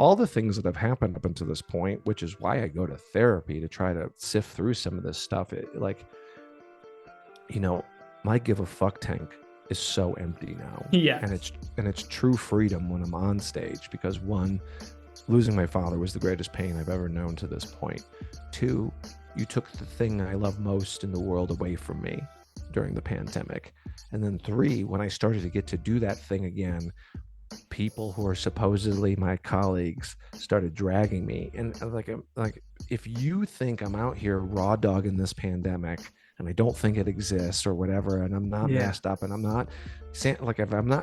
all the things that have happened up until this point, which is why I go to therapy to try to sift through some of this stuff. My give a fuck tank is so empty now. Yeah. And it's true freedom when I'm on stage, because one, losing my father was the greatest pain I've ever known to this point. Two, you took the thing I love most in the world away from me during the pandemic. And then three, when I started to get to do that thing again, people who are supposedly my colleagues started dragging me. And like, if you think I'm out here raw dogging this pandemic and I don't think it exists or whatever, and I'm not messed up, and I'm not like,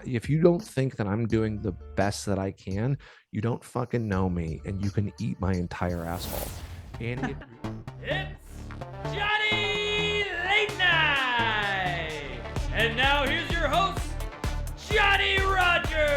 if you don't think that I'm doing the best that I can, you don't fucking know me, and you can eat my entire asshole. And it's Johnny Late Night! And now here's your host, Johnny Rogers!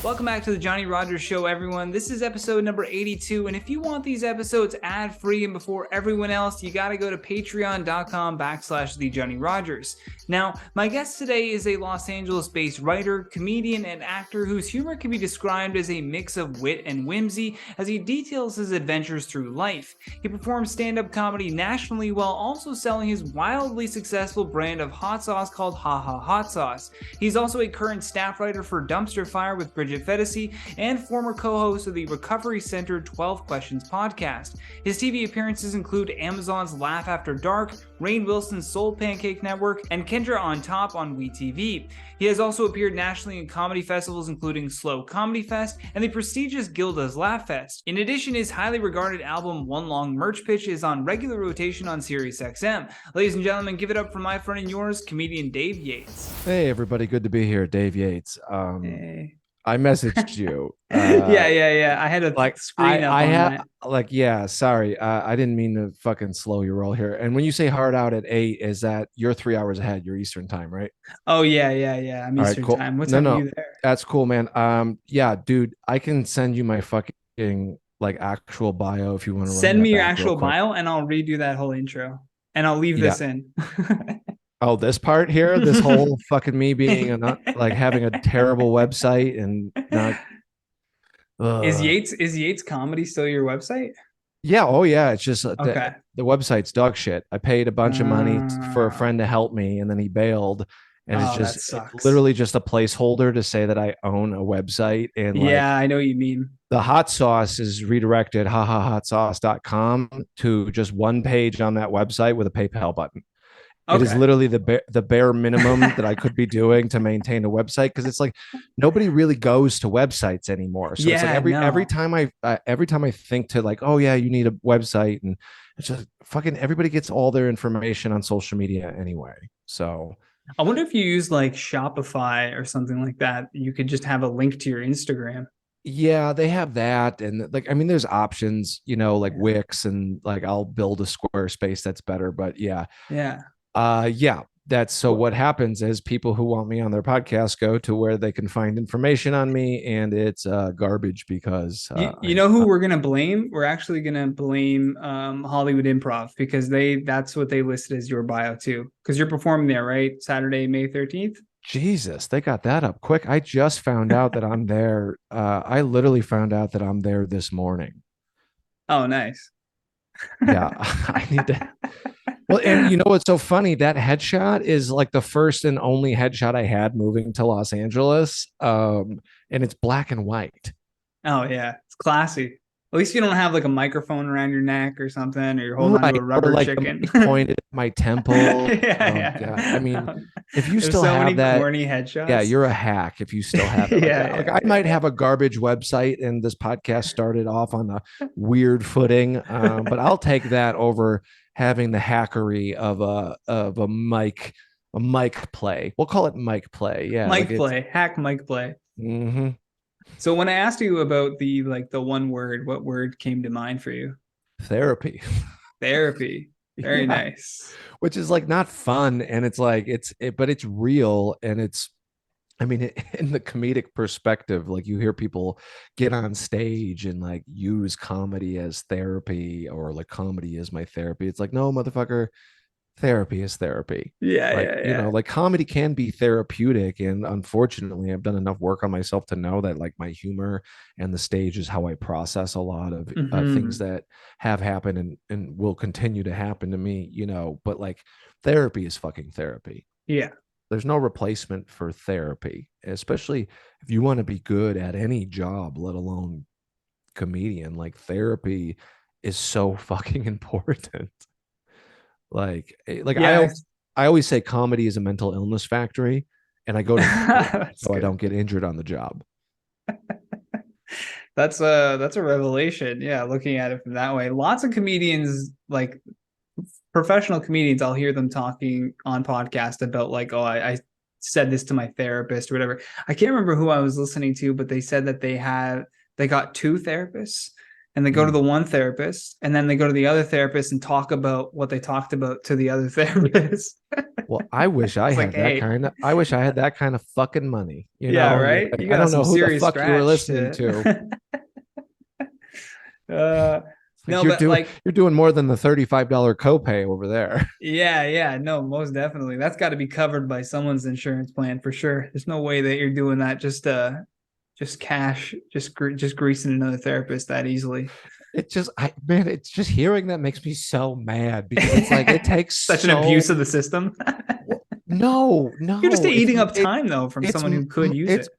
Welcome back to the Johnny Rogers Show, everyone. This is episode number 82, and if you want these episodes ad-free and before everyone else, you got to go to patreon.com/The Johnny Rogers. Now, my guest today is a Los Angeles-based writer, comedian, and actor whose humor can be described as a mix of wit and whimsy as he details his adventures through life. He performs stand-up comedy nationally while also selling his wildly successful brand of hot sauce called Ha Ha Hot Sauce. He's also a current staff writer for Dumpster Fire with Bridget Fedesi and former co-host of the Recovery Center 12 Questions podcast. His TV appearances include Amazon's Laugh After Dark, Rainn Wilson's Soul Pancake Network, and Kendra on Top on WeTV. He has also appeared nationally in comedy festivals including Slow Comedy Fest and the prestigious Gilda's Laugh Fest. In addition, his highly regarded album One Long Merch Pitch is on regular rotation on SiriusXM. Ladies and gentlemen, give it up for my friend and yours, comedian Dave Yates. Hey everybody, good to be here. Dave Yates. Hey. I messaged you. Yeah. I had a screen up on that. Sorry. I didn't mean to fucking slow your roll here. And when you say hard out at 8, is that you're 3 hours ahead? You're Eastern time, right? Oh yeah. I'm Eastern cool. time. What time are you there? That's cool, man. Yeah, dude, I can send you my fucking like actual bio if you want to send me your actual bio and I'll redo that whole intro and I'll leave this in. Oh, this part here, this whole fucking me being like having a terrible website and not. Is Yates Comedy still your website? Yeah. Oh yeah. It's just okay. The website's dog shit. I paid a bunch of money for a friend to help me, and then he bailed. And it's literally just a placeholder to say that I own a website. And I know what you mean. The hot sauce is redirected hahahotsauce.com to just one page on that website with a PayPal button. Okay. It is literally the bare minimum that I could be doing to maintain a website, because it's like nobody really goes to websites anymore. So it's like every time I think to like, oh yeah, you need a website, and it's just fucking everybody gets all their information on social media anyway. So I wonder if you use like Shopify or something like that, you could just have a link to your Instagram. Yeah, they have that. And like, I mean, there's options, like Wix, and like I'll build a Squarespace that's better, but yeah. That's so what happens is people who want me on their podcast go to where they can find information on me, and it's garbage because you know who we're gonna blame? We're actually gonna blame Hollywood Improv, because that's what they listed as your bio too, because you're performing there, right? Saturday, May 13th. Jesus, they got that up quick. I just found out that I'm there. I literally found out that I'm there this morning. Oh, nice. Yeah, I need to. Well, and you know what's so funny? That headshot is like the first and only headshot I had moving to Los Angeles. And it's black and white. Oh, yeah. It's classy. At least you don't have like a microphone around your neck or something, or you're holding on to a rubber chicken. Pointed at my temple. God. I mean, if you still have many that corny headshots. Yeah, you're a hack if you still have it. I might have a garbage website, and this podcast started off on a weird footing. But I'll take that over having the hackery of a mic play. We'll call it mic play. Yeah. Hack mic play. Mm-hmm. So when I asked you about the one word, what word came to mind for you? Therapy. Very nice. Which is like not fun. And it's like, but it's real. And it's, I mean, in the comedic perspective, like you hear people get on stage and like use comedy as therapy, or like comedy is my therapy. It's like, no, motherfucker, therapy is therapy. Yeah, Like, yeah, yeah. like comedy can be therapeutic. And unfortunately, I've done enough work on myself to know that like my humor and the stage is how I process a lot of things Hmm. that have happened and will continue to happen to me, but like therapy is fucking therapy. Yeah. There's no replacement for therapy, especially if you want to be good at any job, let alone comedian. Like therapy is so fucking important. Like Yeah. I always say comedy is a mental illness factory, and I go to therapy That's so I good. don't get injured on the job. That's a revelation. Yeah, looking at it from that way. Lots of comedians, like professional comedians, I'll hear them talking on podcast about like, oh, I said this to my therapist or whatever. I can't remember who I was listening to, but they said that they got two therapists and they go to Mm. the one therapist and then they go to the other therapist and talk about what they talked about to the other therapist. Well, I wish I It's like, had that hey, kind of. I wish I had that kind of fucking money. yeah, You're right. like, You I got don't some know who the serious fuck you were scratch listening to. to uh Like no, but like you're doing more than the $35 copay over there. yeah, yeah, no, most definitely. That's got to be covered by someone's insurance plan for sure. There's no way that you're doing that just cash, just greasing another therapist that easily. It's just hearing that makes me so mad because it's like it takes Such an abuse of the system. You're just no, eating up time though from it's someone who could use it's it.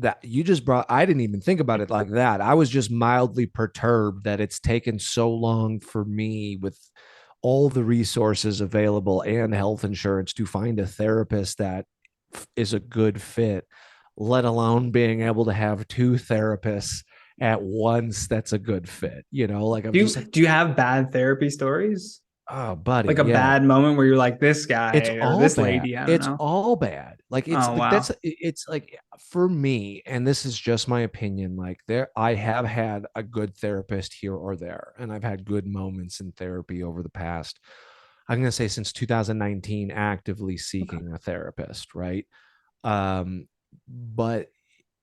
that you just brought. I didn't even think about it like that. I was just mildly perturbed that it's taken so long for me with all the resources available and health insurance to find a therapist that is a good fit, let alone being able to have two therapists at once that's a good fit. Like I'm Do just like, you have bad therapy stories? oh, buddy, Like a yeah. bad moment where you're like this It's guy or all this bad. lady, I don't It's know. all bad. Like it's Oh like wow. it's like for me, and this is just my opinion, like I have had a good therapist here or there, and I've had good moments in therapy over the past, I'm gonna say since 2019, actively Okay. seeking a therapist, right? But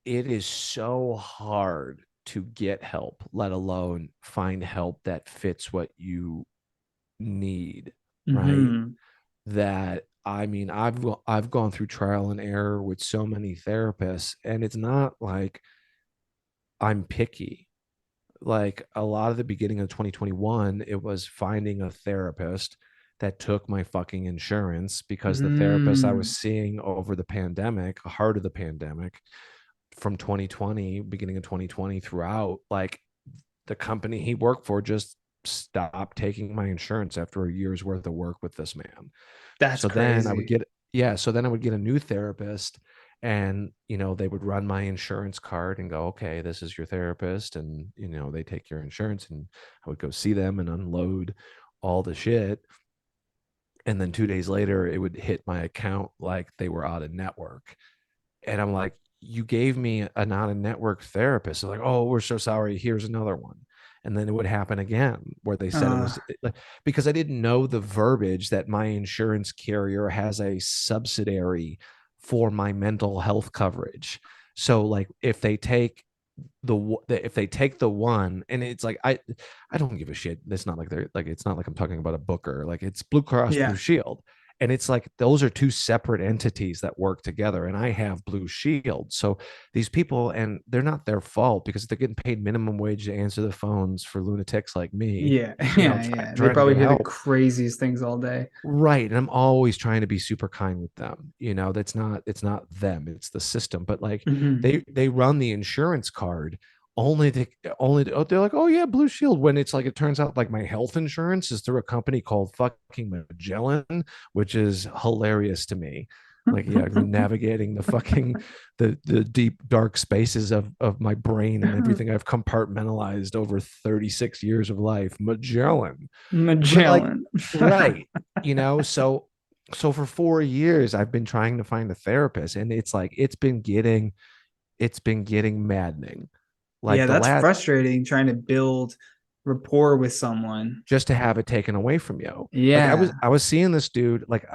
it is so hard to get help, let alone find help that fits what you need, right? Hmm. That I mean, I've gone through trial and error with so many therapists, and it's not like I'm picky. Like a lot of the beginning of 2021, it was finding a therapist that took my fucking insurance because the therapist I was Mm. seeing over the pandemic, heart of the pandemic, from 2020, beginning of 2020 throughout, like the company he worked for just stopped taking my insurance after a year's worth of work with this man. That's So then I would crazy. get, yeah, so then I would get a new therapist, and they would run my insurance card and go, okay, this is your therapist, and they take your insurance, and I would go see them and unload all the shit. And then 2 days later it would hit my account like they were out of network. And I'm like, you gave me a not a network therapist. They're like, oh, we're so sorry. Here's another one. And then it would happen again where they said it Uh, was because I didn't know the verbiage that my insurance carrier has a subsidiary for my mental health coverage. So like if they take the one, and it's like I don't give a shit. It's not like they're like, it's not like I'm talking about a booker. Like it's Blue Cross Blue yeah. Shield, and it's like those are two separate entities that work together, and I have Blue Shield. So these people, and they're not their fault because they're getting paid minimum wage to answer the phones for lunatics like me, Yeah. Yeah. Yeah. They trying to probably get hear the help. craziest things all day. Right. And I'm always trying to be super kind with them. It's not them, it's the system. But like Hmm. they run the insurance card oh, they're like, oh yeah, Blue Shield. When it's like it turns out like my health insurance is through a company called fucking Magellan, which is hilarious to me. Like, yeah, I've been navigating the deep dark spaces of my brain and everything I've compartmentalized over 36 years of life. Magellan. But like, Magellan. right, so for 4 years I've been trying to find a therapist, and it's like it's been getting maddening. Like Yeah, the that's last, frustrating trying to build rapport with someone. just to have it taken away from you. Like Yeah. I was seeing this dude, like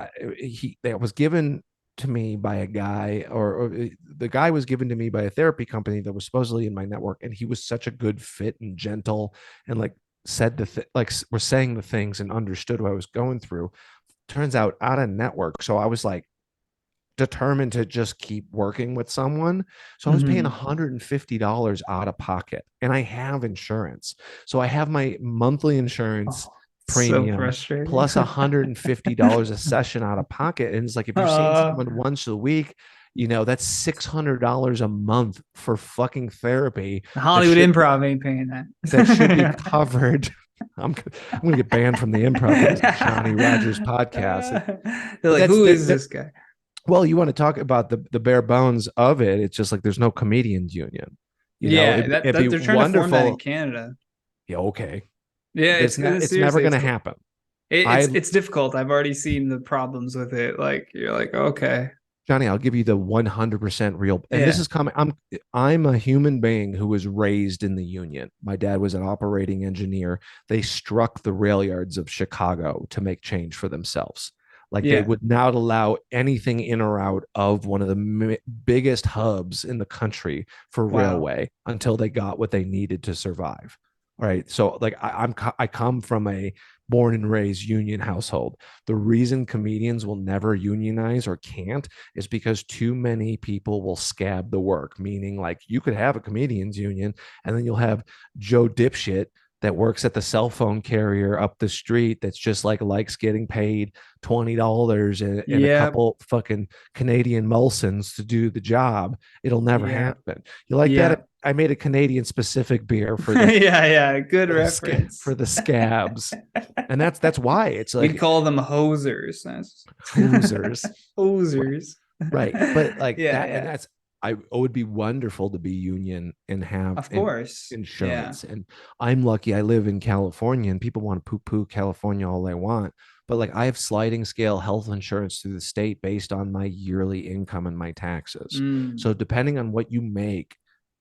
that was given to me by a guy, or the guy was given to me by a therapy company that was supposedly in my network, and he was such a good fit and gentle, and like said were saying the things and understood what I was going through. Turns out out of network. So I was like determined to just keep working with someone. So I was paying Mhm. $150 out of pocket, and I have insurance. So I have my monthly insurance Oh, so premium frustrating. plus $150 a session out of pocket. And it's like, if you're seeing uh, someone once a week, that's $600 a month for fucking therapy that Hollywood should Improv ain't paying that should be that. covered. I'm going to get banned from the improv for this Johnny Rogers podcast. They're But like, who is this guy? well, you want to talk about the bare bones of it. It's just like there's no comedians union. Yeah, It'd be they're trying to form that in wonderful. Canada. Yeah, okay. Yeah, It's never seriously, going to happen. it's difficult. I've already seen the problems with it. Like you're like, okay, Johnny, I'll give you the 100% real. And this yeah, is coming. I'm a human being who was raised in the union. My dad was an operating engineer. They struck the rail yards of Chicago to make change for themselves. Like, they yeah, would not allow anything in or out of one of the biggest hubs in the country for wow, railway until they got what they needed to survive. All right. So like I come from a born and raised union household. The reason comedians will never unionize or can't is because too many people will scab the work, meaning like you could have a comedians union and then you'll have Joe Dipshit that works at the cell phone carrier up the street that's just like likes getting paid $20 and a yeah, couple fucking Canadian Molsons to do the job. It'll never yeah, happen. You like yeah, that? I made a Canadian specific beer for the yeah, yeah. Good for the reference. for the scabs, and that's why it's We'd like call them hosers. hosers. Hosers. Right. But like Yeah, that, and yeah. that's, it would be wonderful to be union and have Of course. Yeah. insurance. And I'm lucky I live in California, and people want to poo poo California all they want. But like, I have sliding scale health insurance through the state based on my yearly income and my taxes. Mm. So depending on what you make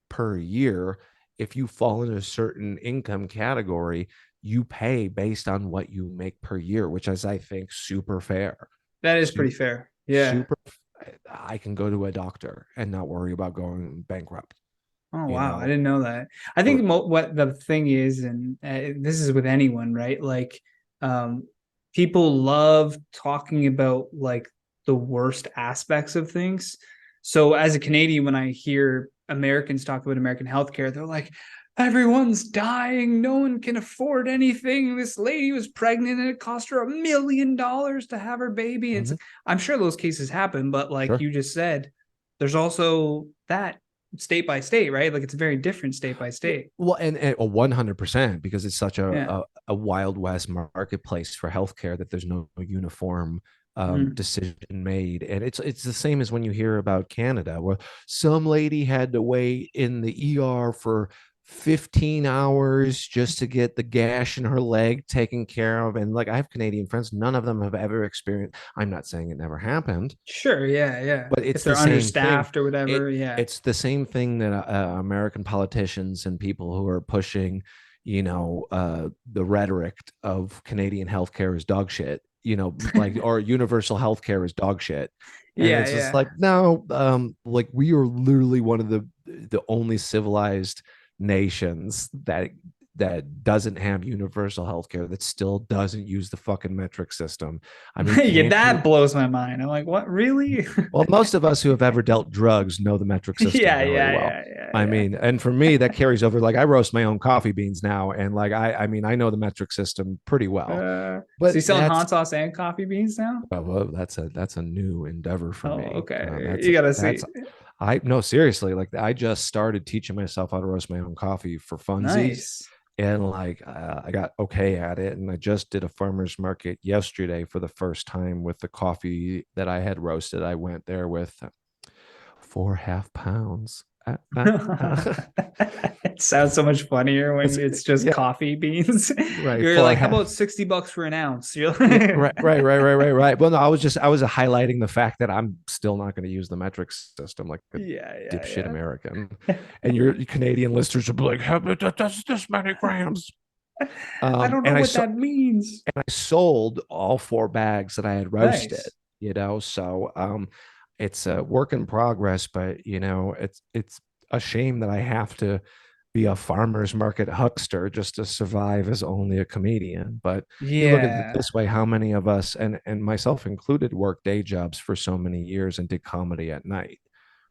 per year, if you fall in a certain income category, you pay based on what you make per year, which is, I think, super fair. That is Su- pretty fair. Yeah. super. I can go to a doctor and not worry about going bankrupt. Oh You wow, I know, didn't know that. I think what the thing is, and this is with anyone, right? Like, um, people love talking about like the worst aspects of things. So as a Canadian, when I hear Americans talk about American healthcare, they're like, everyone's dying, no one can afford anything. This lady was pregnant and it cost her $1 million to have her baby. It's mhm, I'm sure those cases happen, but like sure. you just said, there's also that state by state, right? Like it's very different state by state. Well, and 100%, because it's such Yeah. a wild west marketplace for healthcare that there's no uniform Mm. decision made. And it's the same as when you hear about Canada, where some lady had to wait in the ER for 15 hours just to get the gash in her leg taken care of. And like, I have Canadian friends, none of them have ever experienced. I'm not saying it never happened, Sure. Yeah. Yeah. but If it's they're the same thing. understaffed or whatever. Yeah. It's the same thing that American politicians and people who are pushing, the rhetoric of Canadian healthcare is dog shit, like, or universal healthcare is dog shit. And Yeah. it's just Yeah. like, no, like, we are literally one of the only civilized nations that doesn't have universal healthcare, that still doesn't use the fucking metric system. I mean, Yeah. can't you? That blows my mind. I'm like, what? Really? Well, most of us who have ever dealt drugs know the metric system Yeah. very Yeah. well. Yeah. Yeah. I Yeah. mean, and for me, that carries over. Like, I roast my own coffee beans now, and like, I mean, I know the metric system pretty well. So you But selling hot sauce and coffee beans now? well, that's a new endeavor for Oh, me. okay. You gotta That's see. I no, seriously, like, I just started teaching myself how to roast my own coffee for funsies, Nice. and like, I got okay at it, and I just did a farmer's market yesterday for the first time with the coffee that I had roasted. I went there with 4.5 pounds. It sounds so much funnier when It's it's just yeah, coffee beans. right. You're Four like, and a how half. about $60 for an ounce? You're Yeah, like, right. Well, no, I was highlighting the fact that I'm still not going to use the metric system like a yeah, dipshit yeah, American. And your Canadian listeners will be like, how that's this many grams? yeah. I don't know And what that means. I sold all 4 bags that I had roasted, Nice. so it's a work in progress, but it's a shame that I have to be a farmer's market huckster just to survive as only a comedian. But you look at it Yeah. this way, how many of us, and myself included, worked day jobs for so many years and did comedy at night?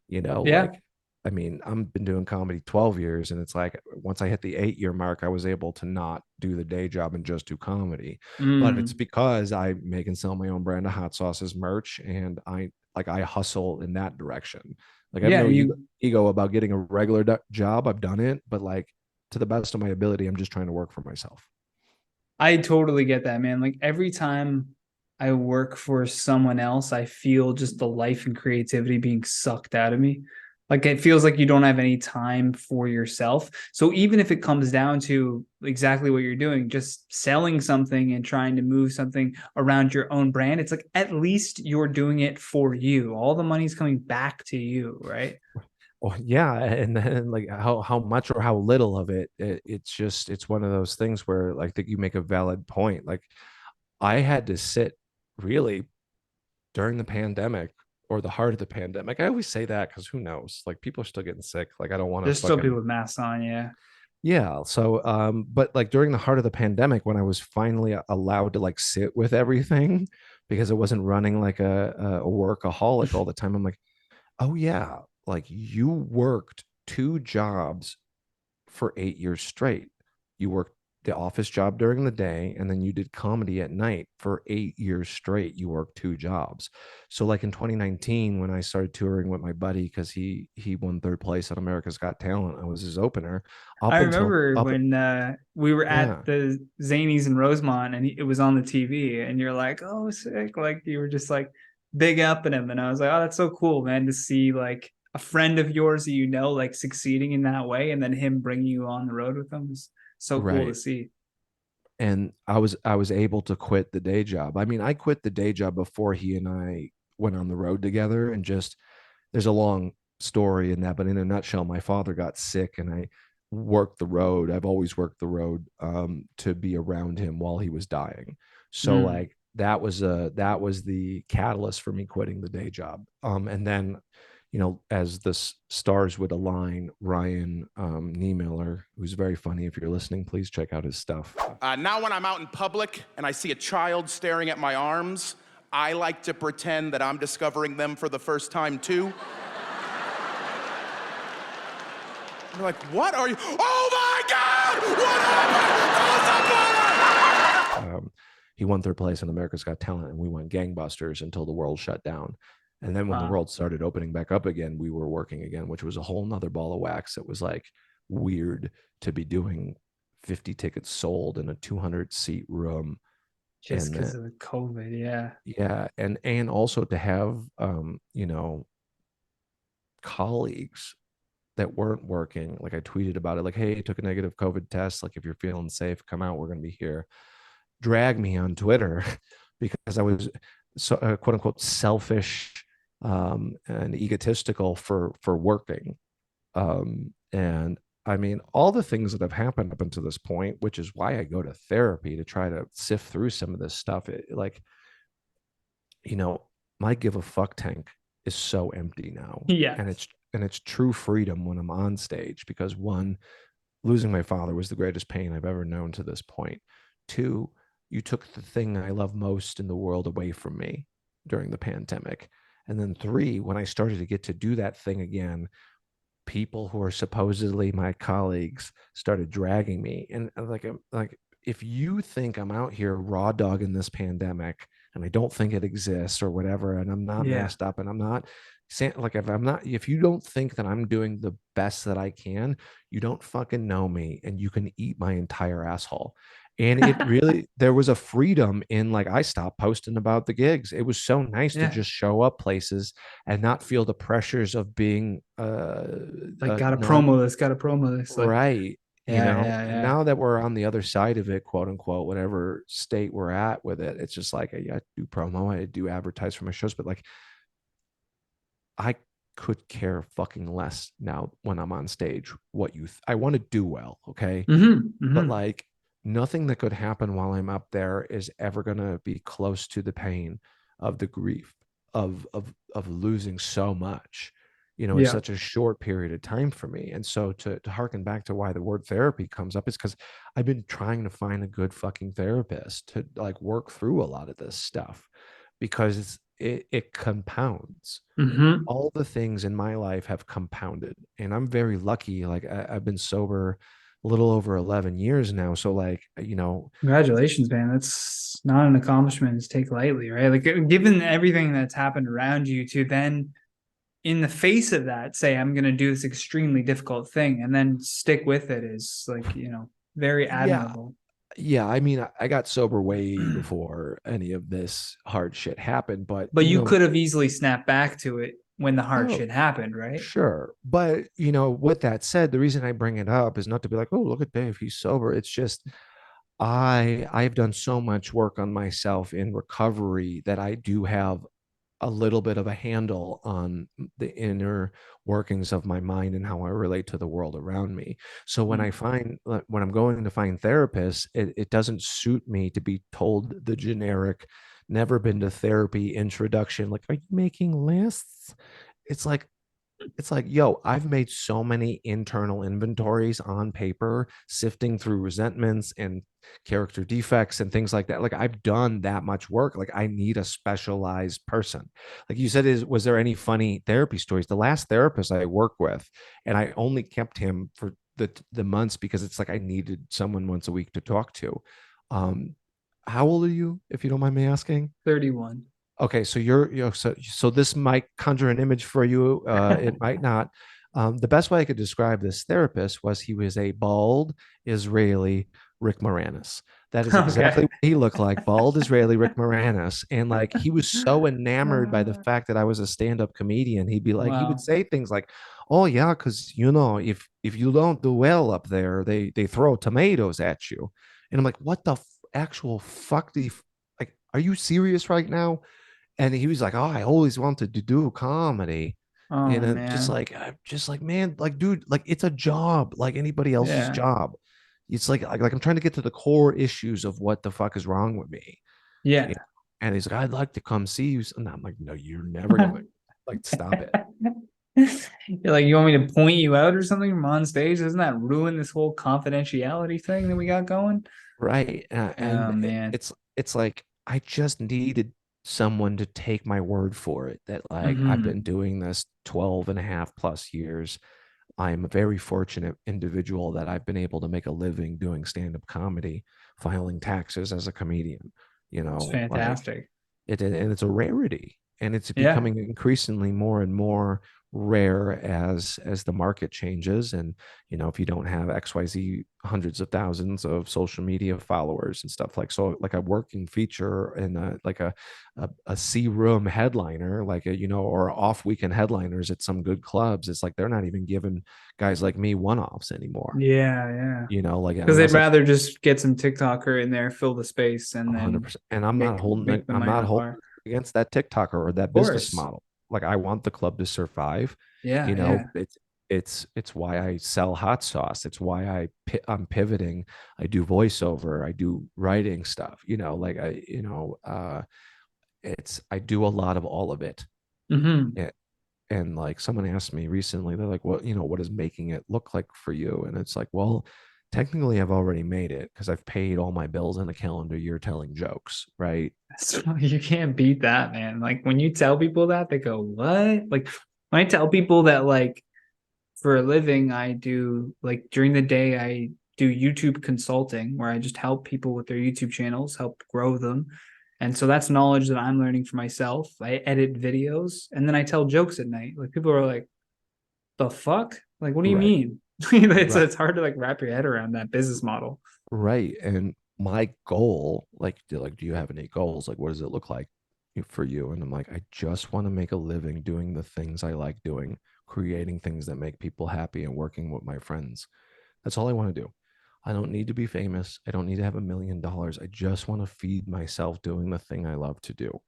Yeah. Like, I mean, I've been doing comedy 12 years, and it's like once I hit the 8 year mark, I was able to not do the day job and just do comedy. But it's Mm. because I make and sell my own brand of hot sauces merch, and I hustle in that direction. Like, I have Yeah. no You ego about getting a regular job. I've done it, but like, to the best of my ability, I'm just trying to work for myself. I totally get that, man. Like every time I work for someone else, I feel just the life and creativity being sucked out of me. Like it feels like you don't have any time for yourself. So even if it comes down to exactly what you're doing, just selling something and trying to move something around your own brand, it's like at least you're doing it for you. All the money's coming back to you, right? Oh yeah, and then like how much or how little of it's just it's one of those things where like that you make a valid point. Like, I had to sit really during the pandemic or the heart of the pandemic. I always say that because who knows? Like, people are still getting sick. Like, I don't want to There's still fucking, people with masks on, yeah. yeah. So but like during the heart of the pandemic, when I was finally allowed to like sit with everything because it wasn't running like a workaholic all the time, I'm like, oh yeah, like you worked two jobs for 8 years straight. You worked the office job during the day, and then you did comedy at night for 8 years straight. You worked two jobs. So like in 2019, when I started touring with my buddy, because he won third place at America's Got Talent, I was his opener. I Up until remember up when we were at Yeah, the Zanies in Rosemont and it was on the TV and you're like, oh, sick. Like you were just like big up in him. And I was like, oh, that's so cool, man, to see like a friend of yours that you know, like succeeding in that way. And then him bringing you on the road with him is so cool to right. see. And I was able to quit the day job. I mean, I quit the day job before he and I went on the road together, and just there's a long story in that, but in a nutshell, my father got sick and I worked the road. I've always worked the road to be around him while he was dying. So Mm. like that was the catalyst for me quitting the day job. And then, as the stars would align, Ryan Niemiller, who's very funny. If you're listening, please check out his stuff. Now when I'm out in public and I see a child staring at my arms, I like to pretend that I'm discovering them for the first time too. They're like, what are you? Oh my God! What happened? Tell us about it! He won third place on America's Got Talent, and we went gangbusters until the world shut down. And then when the Wow. world started opening back up again, we were working again, which was a whole nother ball of wax. It was like weird to be doing 50 tickets sold in a 200-seat room. Just And because of the COVID. Yeah. yeah, and also to have colleagues that weren't working. Like, I tweeted about it, like, hey, I took a negative COVID test. Like, if you're feeling safe, come out. We're going to be here. Drag me on Twitter because I was so quote unquote selfish and egotistical for working. And I mean, all the things that have happened up until this point, which is why I go to therapy to try to sift through some of this stuff. Like, my give a fuck tank is so empty now, Yeah. and it's true freedom when I'm on stage, because one, losing my father was the greatest pain I've ever known to this point. Two, you took the thing I love most in the world away from me during the pandemic. And then three, when I started to get to do that thing again, people who are supposedly my colleagues started dragging me. And like, if you think I'm out here raw dogging this pandemic and I don't think it exists or whatever, and I'm not Yeah. messed up and I'm not like, if you don't think that I'm doing the best that I can, you don't fucking know me, and you can eat my entire asshole. And it really, there was a freedom in, like, I stopped posting about the gigs. It was so nice to Yeah. just show up places and not feel the pressures of being Like, gotta non promo this, gotta promo this. Like, right. yeah, yeah, And yeah. now that we're on the other side of it, quote unquote, whatever state we're at with it, it's just like, I do promo, I do advertise for my shows, but like, I could care fucking less now when I'm on stage what I want to do well, okay? Mm-hmm. But Mm-hmm. like, nothing that could happen while I'm up there is ever going to be close to the pain of the grief of losing so much. in Yeah. such a short period of time for me. And so to harken back to why the word therapy comes up is because I've been trying to find a good fucking therapist to like work through a lot of this stuff, because it compounds. Hmm. All the things in my life have compounded, and I'm very lucky. Like I've been sober a little over 11 years now. So like, Congratulations, man. That's not an accomplishment to take lightly, right? Like, given everything that's happened around you, to then, in the face of that, say, I'm going to do this extremely difficult thing and then stick with it is like, very yeah, admirable. yeah. I mean, I got sober way before any of this hard shit happened, but But you could have easily snapped back to it when the hard oh, shit happened, right? sure. But, with that said, the reason I bring it up is not to be like, oh, look at Dave, he's sober. It's just I've done so much work on myself in recovery that I do have a little bit of a handle on the inner workings of my mind and how I relate to the world around me. So when I'm going to find therapists, it doesn't suit me to be told the generic, never been to therapy introduction, like, are you making lists? It's like, yo, I've made so many internal inventories on paper, sifting through resentments and character defects and things like that. Like, I've done that much work. Like, I need a specialized person. Like you said, was there any funny therapy stories? The last therapist I worked with, and I only kept him for the months because it's like I needed someone once a week to talk to. Um, how old are you, if you don't mind me asking? 31. Okay, so so this might conjure an image for you. It might not. The best way I could describe this therapist was he was a bald Israeli Rick Moranis. That is exactly Okay. what he looked like, bald Israeli Rick Moranis. And like he was so enamored by the fact that I was a stand-up comedian. He would Wow. say things like, "Oh yeah, because if you don't do well up there, they throw tomatoes at you." And I'm like, "What the actual fuck do you like? Are you serious right now?" And he was like, "Oh, I always wanted to do comedy." Oh, And man. I'm just like, man, like, dude, like it's a job like anybody else's Yeah. job. It's like I'm trying to get to the core issues of what the fuck is wrong with me. You Yeah. know? And he's like, "I'd like to come see you." And I'm like, "No, you're never going." Like, stop it. You're like, you want me to point you out or something from on stage? Doesn't that ruin this whole confidentiality thing that we got going? Right. Oh, And man. it's like I just needed someone to take my word for it that like I've been Hmm. doing this 12 and a half plus years. I'm a very fortunate individual that I've been able to make a living doing stand-up comedy, filing taxes as a comedian, It's like fantastic. and it's a rarity, and it's Yeah. becoming increasingly more and more rare as the market changes. And if you don't have XYZ hundreds of thousands of social media followers and stuff, like a working feature and like a C room headliner, like or off weekend headliners at some good clubs, it's like they're not even giving guys like me one-offs anymore. Yeah. Yeah. Like Because they'd unless I rather just get some TikToker in there, fill the space, and then 100%. And make the I'm money on not the holding bar. against that TikToker or that Of business course. model. Like, I want the club to survive. Yeah. Yeah. It's why I sell hot sauce. It's why I'm pivoting. I do voiceover. I do writing stuff. Like I do a lot of all of it. Hmm. And like someone asked me recently, they're like, what is making it look like for you? And it's like, well, technically I've already made it because I've paid all my bills in a calendar year telling jokes, right? So you can't beat that, man. Like when you tell people that, they go, "What?" Like when I tell people that, like for a living, I do like during the day, I do YouTube consulting where I just help people with their YouTube channels, help grow them. And so that's knowledge that I'm learning for myself. I edit videos and then I tell jokes at night. Like people are like, "The fuck? Like, what do you Right. mean?" it's Right. it's hard to like wrap your head around that business model. Right. And my goal, do you have any goals? Like, what does it look like for you? And I'm like, I just want to make a living doing the things I like doing, creating things that make people happy and working with my friends. That's all I want to do. I don't need to be famous. I don't need to have $1 million. I just want to feed myself doing the thing I love to do.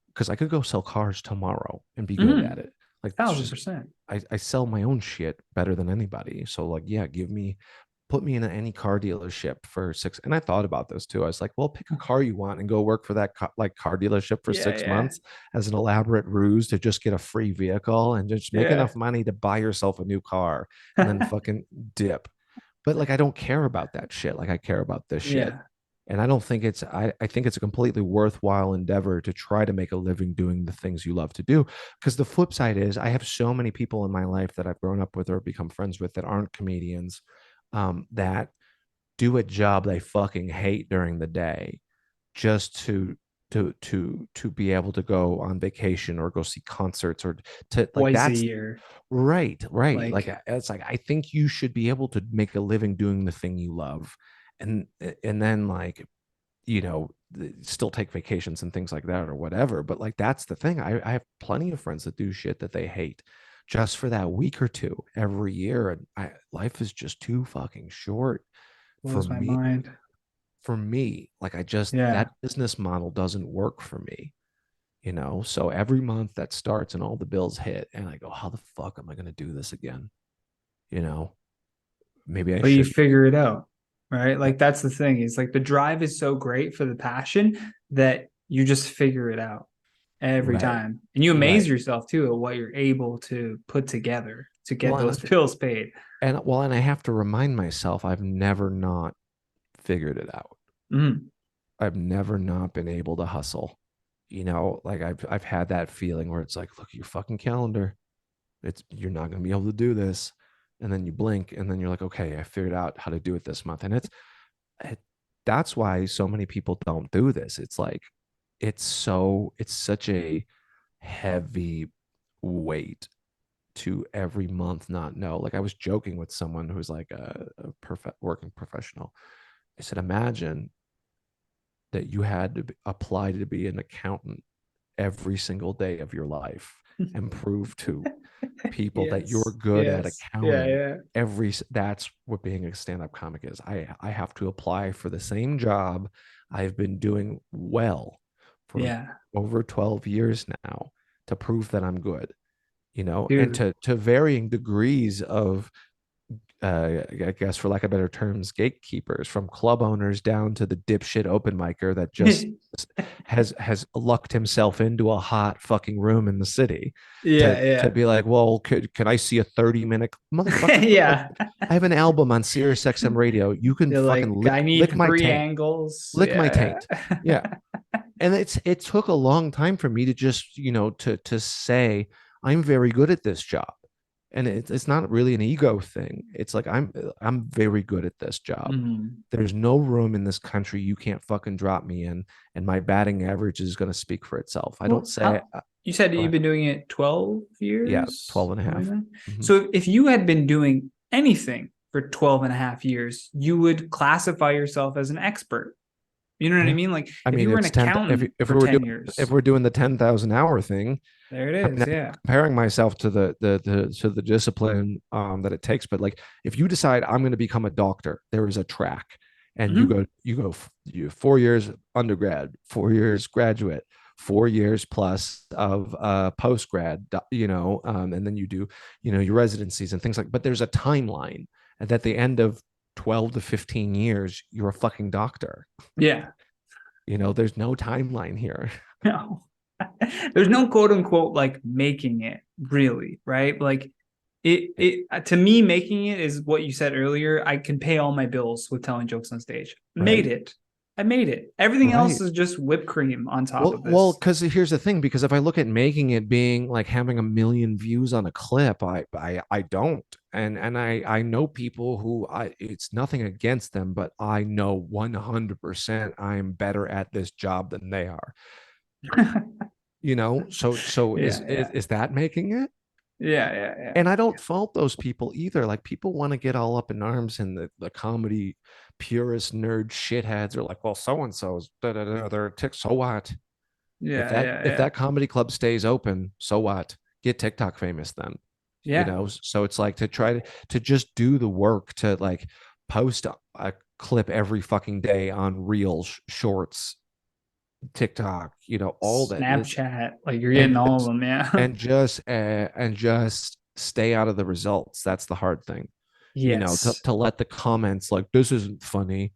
Because I could go sell cars tomorrow and be good at Mm, it. Like, it's thousand just percent. I sell my own shit better than anybody. So like, yeah, give me put me in any car dealership for 6, and I thought about this too. I was like, well, pick a car you want and go work for that car dealership for Yeah, 6 months as an elaborate ruse to just get a free vehicle and just make yeah. enough money to buy yourself a new car and then fucking dip. But like, I don't care about that shit. Like, I care about this shit. Yeah. And I don't think I think it's a completely worthwhile endeavor to try to make a living doing the things you love to do. Because the flip side is I have so many people in my life that I've grown up with or become friends with that aren't comedians, that do a job they fucking hate during the day just to be able to go on vacation or go see concerts or to like Twice a that's year. right, right. Like, Like, it's like I think you should be able to make a living doing the thing you love, and then like, still take vacations and things like that or whatever. But like, that's the thing. I have plenty of friends that do shit that they hate just for that week or two every year, and life is just too fucking short for blows my me. mind. For me, like, Yeah. that business model doesn't work for me. So every month that starts and all the bills hit and I go, how the fuck am I going to do this again? you know Maybe I But you should. figure it out, right? Like that's the thing. Is like the drive is so great for the passion that you just figure it out every Right, time. And you right. amaze yourself too at what you're able to put together to get Well, those bills paid. and I have to remind myself I've never not figured it out. Mm. I've never not been able to hustle. Like, I've had that feeling where it's like, look at your fucking calendar. You're not going to be able to do this. And then you blink and then you're like, okay, I figured out how to do it this month. And it, that's why so many people don't do this. It's like, it's such a heavy weight to every month not know. Like, I was joking with someone who's like a working professional. I said, imagine that you had to apply to be an accountant every single day of your life and prove to people that you're Yes. good at Yes. Yeah. accounting. Yeah. That's what being a stand-up comic is. I have to apply for the same job I've been doing well for Yeah. over 12 years now to prove that I'm good, and Dude. to varying degrees of, I guess, for lack of better terms, gatekeepers, from club owners down to the dipshit open micer that just has lucked himself into a hot fucking room in the city Yeah. to Yeah. be like, well, can I see a 30-minute motherfucker? Yeah. I have an album on Sirius XM radio. You can They're fucking like, I lick need my three taint, angles. lick my Yeah. taint. Yeah. And it took a long time for me to just, to say I'm very good at this job. And it's not really an ego thing. It's like, I'm very good at this job. Mhm. There's no room in this country you can't fucking drop me in, and my batting average is going to speak for itself. I don't Well, say. you said Go you've ahead. been doing it 12 Yeah, years? 12 and a Something half. like that? Mhm. So if you had been doing anything for 12 and a half years, you would classify yourself as an expert. You know what I Yeah. mean? Like I if you mean, were an it's 10. accountant If for we were 10 doing years, if we're doing the 10,000 hour thing, there it I mean, is. I'm Yeah. comparing myself to the discipline that it takes. But like, if you decide I'm going to become a doctor, there is a track, and Mhm. you 4 years undergrad, 4 years graduate, 4 years plus of post grad, and then you do, your residencies and things like. But there's a timeline, and at the end of 12 to 15 years, you're a fucking doctor. Yeah. There's no timeline here. No. There's no quote unquote like making it really, right? Like it to me, making it is what you said earlier. I can pay all my bills with telling jokes on stage. Made Right. it. I made it. Everything else Right. is just whipped cream on top Well, of well, this. because here's the thing. Because if I look at making it being like having a million views on a clip, I don't, and I know people who it's nothing against them, but I know 100% I'm better at this job than they are. So Yeah, is that making it? yeah. And I don't fault those people either. Like, people want to get all up in arms, and the comedy purist nerd shitheads are like, well, so and so's they're tick. So what? If Yeah, that yeah, if yeah. that comedy club stays open, so what? Get TikTok famous then. Yeah. So it's like to try to just do the work to like post a clip every fucking day on Reels, Shorts, TikTok, all that, Snapchat, like you're getting and all of just them, yeah. and just stay out of the results. That's the hard thing. Yes. to let the comments like, this isn't funny,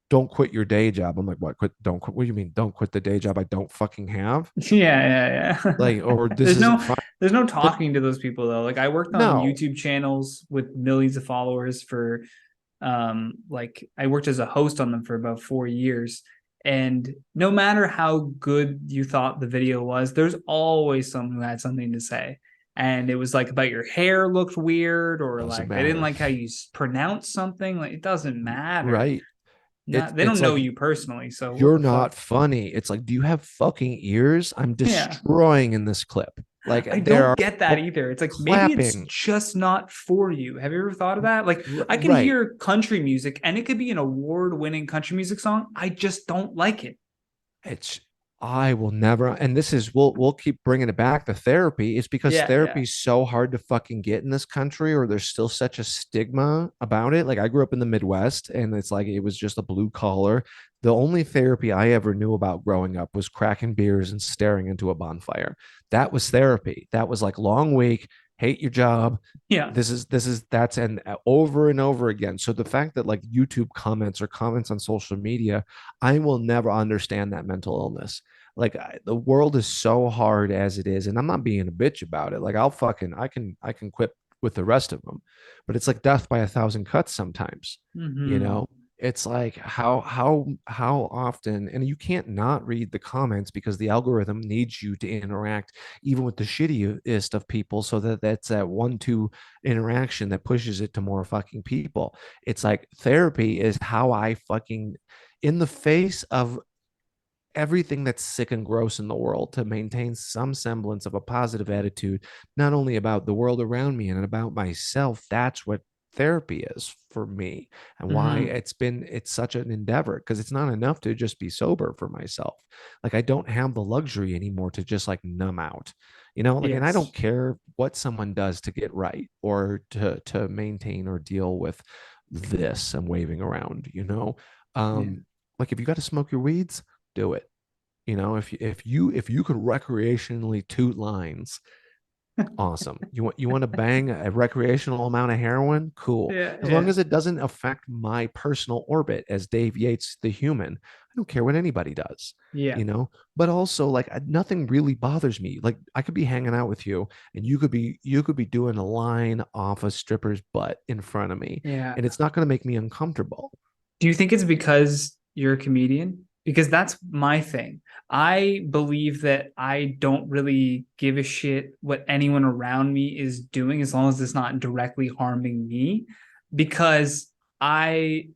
don't quit your day job. I'm like, what? Don't quit. What do you mean? Don't quit the day job I don't fucking have? Yeah. Like, or this There's isn't no fun. there's no But talking to those people though. Like I worked on no, YouTube channels with millions of followers for like I worked as a host on them for about 4 years. And no matter how good you thought the video was, there's always someone who had something to say. And it was like about your hair looked weird, or doesn't like they didn't matter. like how you pronounce something. Like it doesn't matter. Right. Not they don't It's know like, you personally, so what you're the fuck? not funny. It's like, do you have fucking ears? I'm Yeah. destroying in this clip. I Like, there don't are get that people either. It's like maybe it's clapping. just not for you. Have you ever thought of that? Like I can Right. hear country music and it could be an award-winning country music song. I just don't like it. It's, I will never, and this is, we'll keep bringing it back to therapy. It's because Yeah. therapy is so hard to fucking get in this country, or there's still such a stigma about it. Like, I grew up in the Midwest, and it's like it was just a blue collar. The only therapy I ever knew about growing up was cracking beers and staring into a bonfire. That was therapy. That was like, long week, hate your job, Yeah. that's, and over again. So the fact that like YouTube comments or comments on social media, I will never understand that mental illness. Like, the world is so hard as it is, and I'm not being a bitch about it. Like, I can quit with the rest of them, but it's like death by a thousand cuts sometimes. you Mm-hmm. know it's like, how often, and you can't not read the comments because the algorithm needs you to interact even with the shittiest of people, so that that's that 1-2 interaction that pushes it to more fucking people. It's like, therapy is how I fucking, in the face of everything that's sick and gross in the world, to maintain some semblance of a positive attitude, not only about the world around me and about myself. That's what therapy is for me, and why Mm-hmm. it's such an endeavor, because it's not enough to just be sober for myself. Like, I don't have the luxury anymore to just like numb out, like, and I Yes. don't care what someone does to get right, or to maintain or deal with this I'm waving around. Yeah. Like, if you got to smoke your weeds, do it. If you could recreationally toot lines, awesome. You want to bang a recreational amount of heroin, cool. Yeah. As long Yeah. as it doesn't affect my personal orbit as Dave Yates the human, I don't care what anybody does. Yeah. But also, like, nothing really bothers me. Like, I could be hanging out with you, and you could be doing a line off a stripper's butt in front of me, Yeah. and it's not going to make me uncomfortable. Do you think it's because you're a comedian? Because that's my thing. I believe that I don't really give a shit what anyone around me is doing as long as it's not directly harming me, because I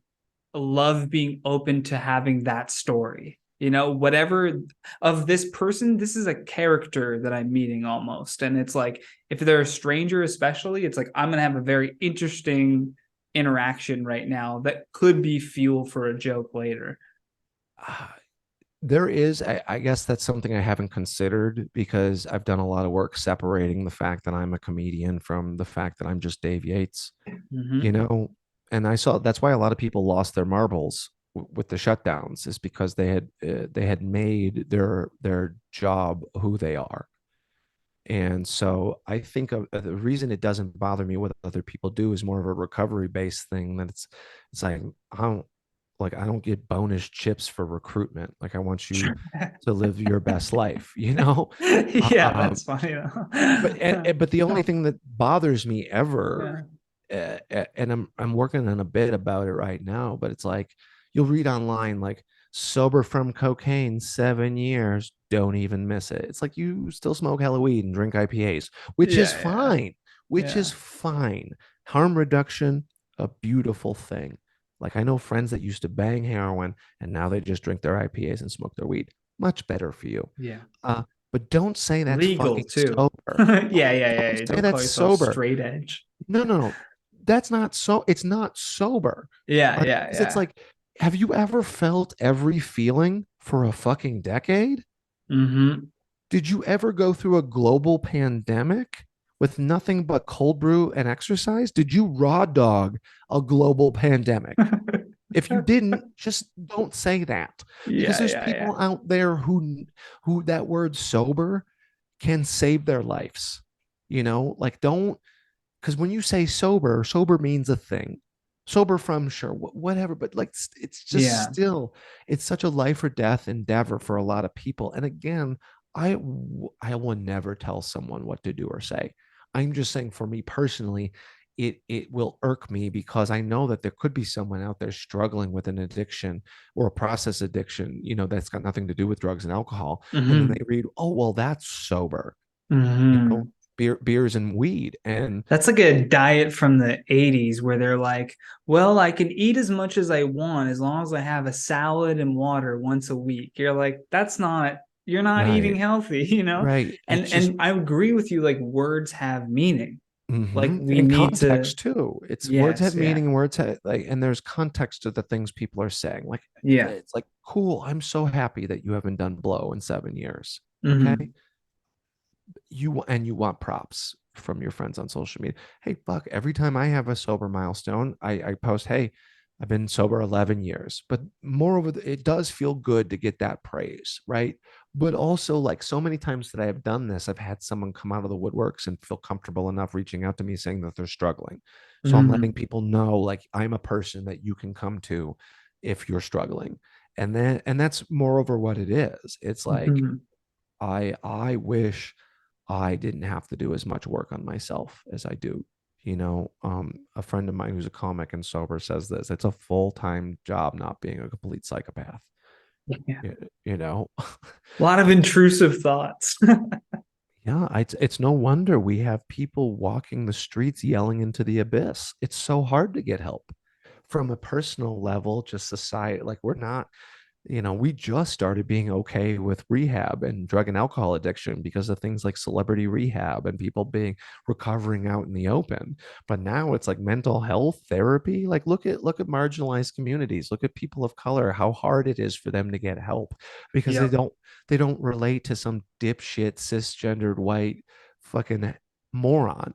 love being open to having that story. Whatever of this person, this is a character that I'm meeting almost. And it's like, if they're a stranger, especially, it's like, I'm going to have a very interesting interaction right now that could be fuel for a joke later. Uh, There is, I guess that's something I haven't considered, because I've done a lot of work separating the fact that I'm a comedian from the fact that I'm just Dave Yates, you Mm-hmm. know, and I saw that's why a lot of people lost their marbles with the shutdowns, is because they had made their job who they are. And so I think the reason it doesn't bother me what other people do is more of a recovery based thing. That it's like, I don't get bonus chips for recruitment. Like, I want you to live your best life, Yeah, Um, that's funny though. but the only thing that bothers me ever, Yeah. and I'm working on a bit about it right now, but it's like, you'll read online like, sober from cocaine 7 years, don't even miss it. It's like, you still smoke hella weed and drink IPAs, which is Yeah. fine, which Yeah. is fine. Harm reduction, a beautiful thing. Like, I know friends that used to bang heroin, and now they just drink their IPAs and smoke their weed. Much better for you. Yeah. Uh, but don't say that's Legal fucking too. sober. Yeah, yeah, Don't yeah. say Don't call that's yourself sober. straight edge. No, no, no. That's not so. It's not sober. Yeah, Like, yeah, 'cause it's yeah. like, have you ever felt every feeling for a fucking decade? Mm-hmm. Did you ever go through a global pandemic with nothing but cold brew and exercise? Did you raw dog a global pandemic? If you didn't, just don't say that, because Yeah, there's yeah, yeah. people out there who that word sober can save their lives. Like, don't because when you say sober, sober means a thing. Sober from sure, whatever, but like it's just Yeah. still, it's such a life or death endeavor for a lot of people. And again, I will never tell someone what to do or say. I'm just saying for me personally, it will irk me because I know that there could be someone out there struggling with an addiction or a process addiction, that's got nothing to do with drugs and alcohol. And then Hmm. they read, oh, well, that's sober, you know, Hmm. beers and weed. And That's like a diet from the 80s where they're like, well, I can eat as much as I want as long as I have a salad and water once a week. You're like, you're not eating right, healthy, you know? right. And It's just, and I agree with you, like words have meaning. Like we and need to, context too. It's words have yes, yeah. meaning and words have like, and there's context to the things people are saying. Like, Yeah. it's like, cool. I'm so happy that you haven't done blow in 7 years. Okay. Hmm. You want props from your friends on social media. Hey, fuck, every time I have a sober milestone, I post, hey, I've been sober 11 years. But moreover, it does feel good to get that praise, right? But also, like so many times that I have done this, I've had someone come out of the woodworks and feel comfortable enough reaching out to me saying that they're struggling. So I'm letting Hmm. people know, like, I'm a person that you can come to if you're struggling. And that's moreover what it is. It's like, Hmm. I wish I didn't have to do as much work on myself as I do. A friend of mine who's a comic and sober says this. It's a full-time job not being a complete psychopath. Yeah. You, you know, A lot of intrusive thoughts. yeah, it's no wonder we have people walking the streets yelling into the abyss. It's so hard to get help from a personal level, just society. Like we're not, we just started being okay with rehab and drug and alcohol addiction because of things like celebrity rehab and people being recovering out in the open. But now it's like mental health therapy. Like look at marginalized communities, look at people of color, how hard it is for them to get help because they Yep. don't they don't relate to some dipshit cisgendered white fucking moron.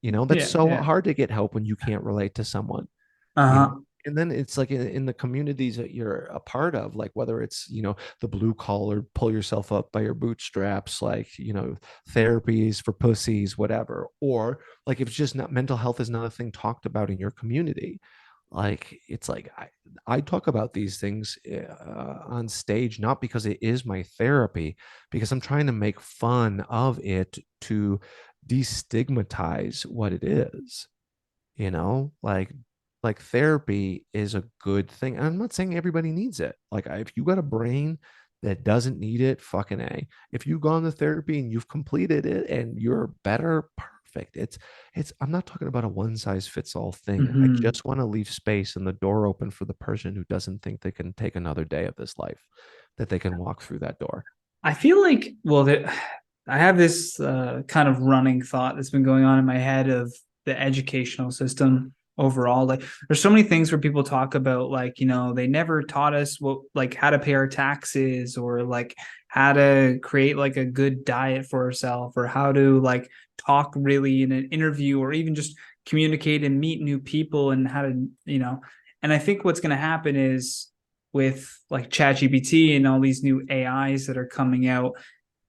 That's Yeah. so Yeah. hard to get help when you can't relate to someone you know Uh-huh. and then it's like in the communities that you're a part of, like whether it's the blue collar pull yourself up by your bootstraps, like therapies for pussies, whatever, or like if it's just not, mental health is not a thing talked about in your community. Like it's like I talk about these things on stage, not because it is my therapy, because I'm trying to make fun of it to destigmatize what it is. Like therapy is a good thing. And I'm not saying everybody needs it. Like if you got a brain that doesn't need it, fucking A. If you've gone to therapy and you've completed it and you're better, perfect. It's I'm not talking about a one size fits all thing. I Hmm. just want to leave space and the door open for the person who doesn't think they can take another day of this life, that they can walk through that door. I feel like, well, I have this kind of running thought that's been going on in my head of the educational system overall. Like, there's so many things where people talk about, like, they never taught us like, how to pay our taxes or like how to create like a good diet for ourselves or how to like talk really in an interview or even just communicate and meet new people and how to, and I think what's going to happen is with like ChatGPT and all these new AIs that are coming out,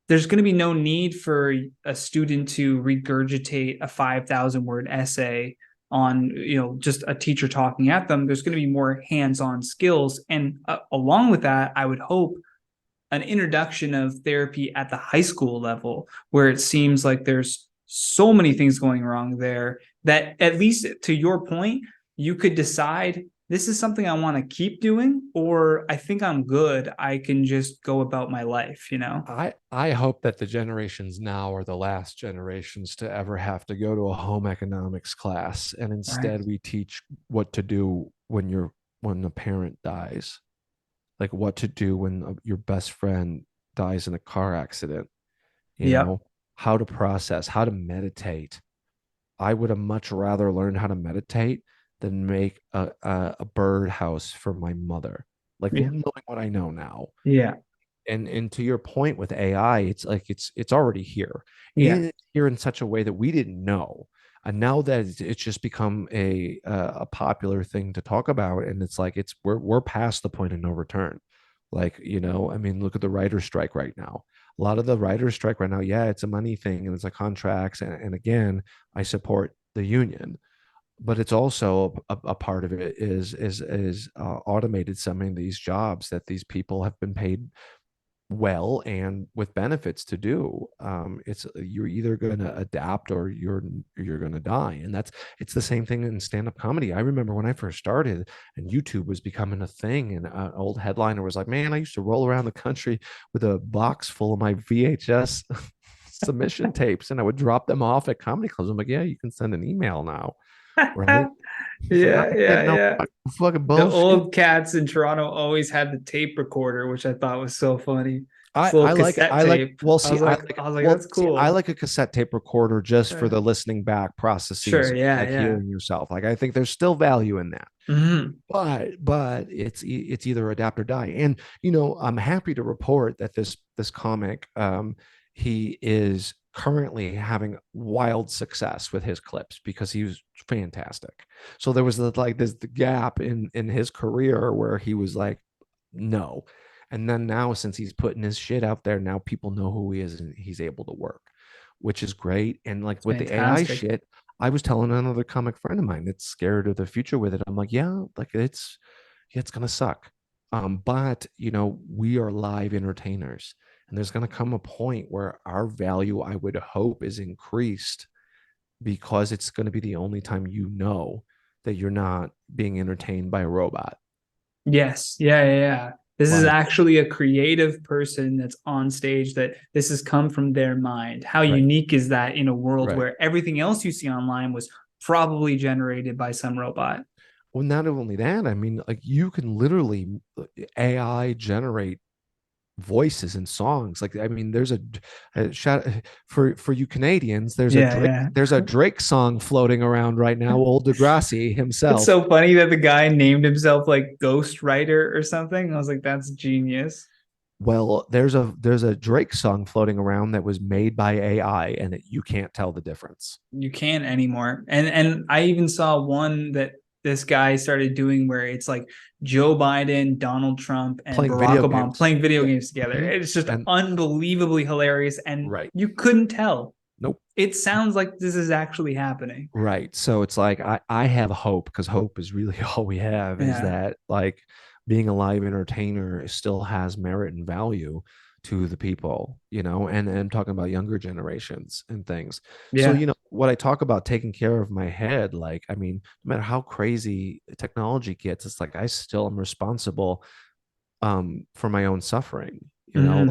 there's going to be no need for a student to regurgitate a 5,000 word essay on just a teacher talking at them. There's going to be more hands-on skills, and along with that, I would hope an introduction of therapy at the high school level, where it seems like there's so many things going wrong there that, at least to your point, you could decide this is something I want to keep doing, or I think I'm good. I can just go about my life. I hope that the generations now are the last generations to ever have to go to a home economics class, and Right. instead we teach what to do when a parent dies, like what to do when your best friend dies in a car accident, you Yep. know, how to process, how to meditate. I would have much rather learned how to meditate than make a birdhouse for my mother, like Yeah. knowing what I know now. Yeah. And to your point with AI, it's like it's already here. Yeah. And it's here in such a way that we didn't know. And now that it's just become a popular thing to talk about, and it's like we're past the point of no return. Like, I mean, look at the writer's strike right now. A lot of the writer's strike right now, yeah, it's a money thing and it's a contracts. And again, I support the union, but it's also a part of it is automated some of these jobs that these people have been paid well and with benefits to do. It's you're either going to adapt or you're going to die, and it's the same thing in stand-up comedy. I remember when I first started and YouTube was becoming a thing, and an old headliner was like, man, I used to roll around the country with a box full of my VHS submission tapes, and I would drop them off at comedy clubs. I'm like, yeah, you can send an email now, right? He's like, I Yeah, didn't yeah, know, yeah. fucking The bullshit. old cats in Toronto always had the tape recorder, which I thought was so funny. This little I like it. cassette tape. Well, see, I was like, that's I cool. like a cassette tape recorder just for Uh, the listening back processes, Sure, yeah, like yeah. hearing yourself. Like I think there's still value in that, Hmm. but it's either adapt or die. And I'm happy to report that this comic, he is currently having wild success with his clips because he was fantastic. So there was the gap in his career where he was like, no. And then now, since he's putting his shit out there, now people know who he is and he's able to work, which is great. And like It's with the AI fantastic. shit, I was telling another comic friend of mine that's scared of the future with it. I'm like, yeah, like it's gonna suck. But we are live entertainers, and there's gonna come a point where our value, I would hope, is increased because it's going to be the only time that you're not being entertained by a robot. Yes. Yeah, yeah, yeah. This is Like, actually a creative person that's on stage, that this has come from their mind. How right, unique is that in a world right. where everything else you see online was probably generated by some robot? Well, not only that, I mean, like you can literally AI generate voices and songs. Like, I mean, there's a shout for you Canadians. Yeah, yeah. There's a Drake song floating around right now. Old Degrassi It's himself. so funny that the guy named himself like Ghost Writer or something. I was like, that's genius. Well, there's a Drake song floating around that was made by AI, and you can't tell the difference. You can't anymore. And I even saw one that this guy started doing where it's like Joe Biden, Donald Trump, and Playing Barack video Obama games. playing video Yeah. games together. Mhm. It's just And unbelievably hilarious. And right. you couldn't tell. Nope. It sounds like this is actually happening. Right. So it's like I have hope, because hope is really all we have, is Yeah. that like being a live entertainer still has merit and value to the people, and I'm talking about younger generations and things. So, Yeah. what I talk about taking care of my head, like, I mean, no matter how crazy technology gets, it's like I still am responsible for my own suffering, Mhm.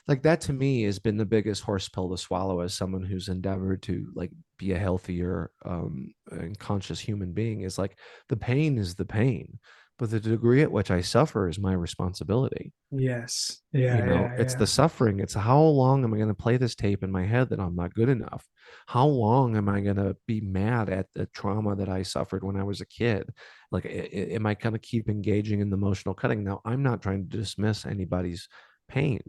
like that to me has been the biggest horse pill to swallow as someone who's endeavored to like be a healthier and conscious human being. Is like the pain is the pain, but the degree at which I suffer is my responsibility. Yes. Yeah. Yeah. It's Yeah. the suffering. It's how long am I going to play this tape in my head that I'm not good enough? How long am I going to be mad at the trauma that I suffered when I was a kid? Like, am I going to keep engaging in the emotional cutting? Now, I'm not trying to dismiss anybody's pain.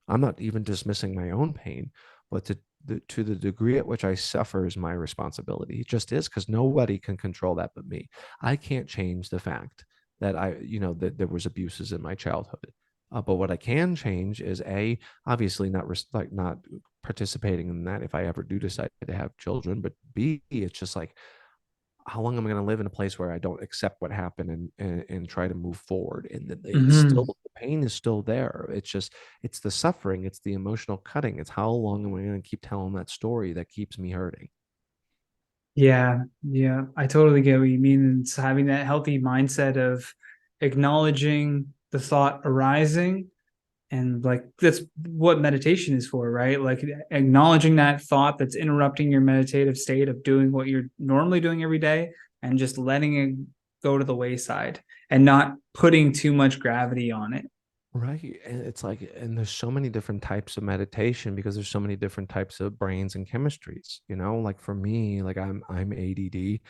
I'm not even dismissing my own pain, but to the degree at which I suffer is my responsibility. It just is, because nobody can control that but me. I can't change the fact that that there was abuses in my childhood. But what I can change is obviously not participating in that if I ever do decide to have children. But B, it's just like, how long am I going to live in a place where I don't accept what happened and try to move forward? And it's still, Mhm. the pain is still there. It's the suffering, it's the emotional cutting. It's how long am I going to keep telling that story that keeps me hurting? Yeah, yeah, I totally get what you mean. It's having that healthy mindset of acknowledging the thought arising, and like that's what meditation is for, right? Like acknowledging that thought that's interrupting your meditative state of doing what you're normally doing every day, and just letting it go to the wayside and not putting too much gravity on it. Right. And it's like, and there's so many different types of meditation because there's so many different types of brains and chemistries, like for me, like I'm ADD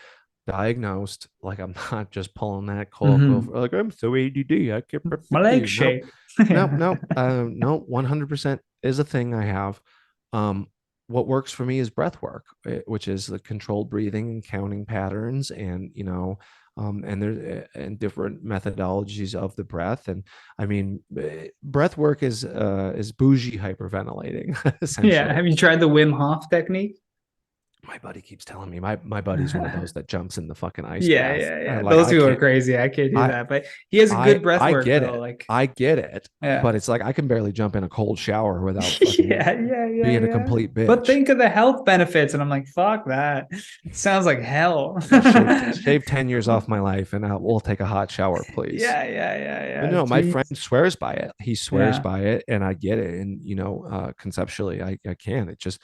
diagnosed. Like I'm not just pulling that colloquial, Mhm. like I'm so ADD, I can't My perfectly. legs Nope. shake. Nope. Nope. No, 100% is a thing I have. Um, what works for me is breath work, which is the controlled breathing and counting patterns, and and there and different methodologies of the breath. And I mean, breath work is bougie hyperventilating Yeah, essentially. have you tried the Wim Hof technique? My buddy keeps telling me, my buddy's one of those that jumps in the fucking ice Yeah, bath. yeah, yeah. And like, Those I people are can't, crazy. I can't do I, that. But he has a good breath I work get though. it. Like, I get it. yeah. But it's like, I can barely jump in a cold shower without fucking being a Yeah. complete But bitch. think of the health benefits, and I'm like, fuck that. It sounds like hell. Shave 10 years off my life and we'll take a hot shower, please. Yeah. But no, my Jeez. friend swears by it. He swears Yeah. by it, and I get it. And conceptually, I can. It just,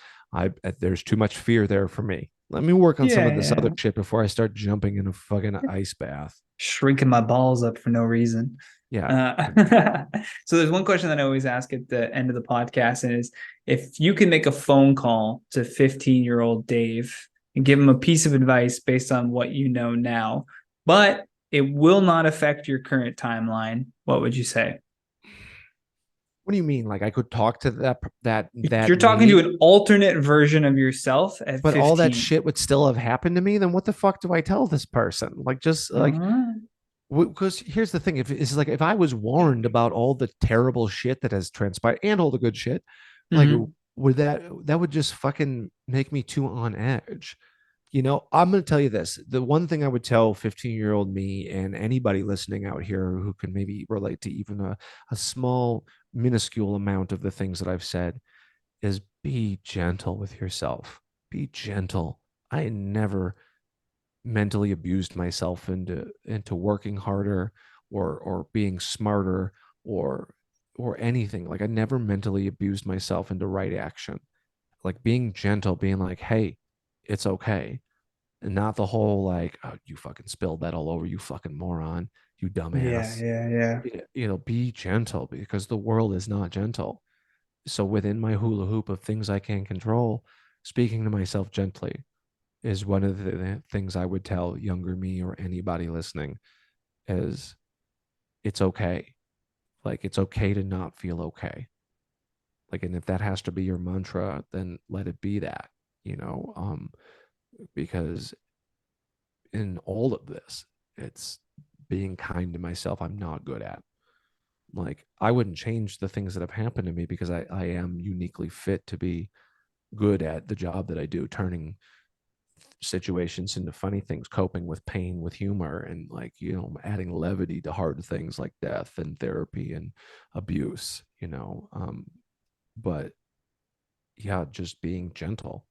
there's too much fear there for me. Let me work on some of this other shit before I start jumping in a fucking ice bath. Shrinking my balls up for no reason. Yeah. So there's one question that I always ask at the end of the podcast, and is if you can make a phone call to 15-year-old Dave and give him a piece of advice based on what you know now, but it will not affect your current timeline, what would you say? What do you mean? Like I could talk to that You're talking to an alternate version of yourself at but 15. all that shit would still have happened to me. Then what the fuck do I tell this person? Like, just like, because here's the thing: if I was warned about all the terrible shit that has transpired and all the good shit, like, would that would just fucking make me too on edge? I'm going to tell you this. The one thing I would tell 15-year-old me and anybody listening out here who can maybe relate to even a small, minuscule amount of the things that I've said is be gentle with yourself. Be gentle. I never mentally abused myself into working harder or being smarter or anything. Like I never mentally abused myself into right action. Like being gentle, being like, hey, it's okay. And not the whole like, oh, you fucking spilled that all over, you fucking moron, you dumbass. Yeah. Be gentle because the world is not gentle. So within my hula hoop of things I can control, speaking to myself gently is one of the things I would tell younger me or anybody listening is it's okay. Like it's okay to not feel okay. Like, and if that has to be your mantra, then let it be that, because in all of this, it's being kind to myself. I'm not good at. Like, I wouldn't change the things that have happened to me because I am uniquely fit to be good at the job that I do, turning situations into funny things, coping with pain with humor, and like, adding levity to hard things like death and therapy and abuse, but yeah, just being gentle,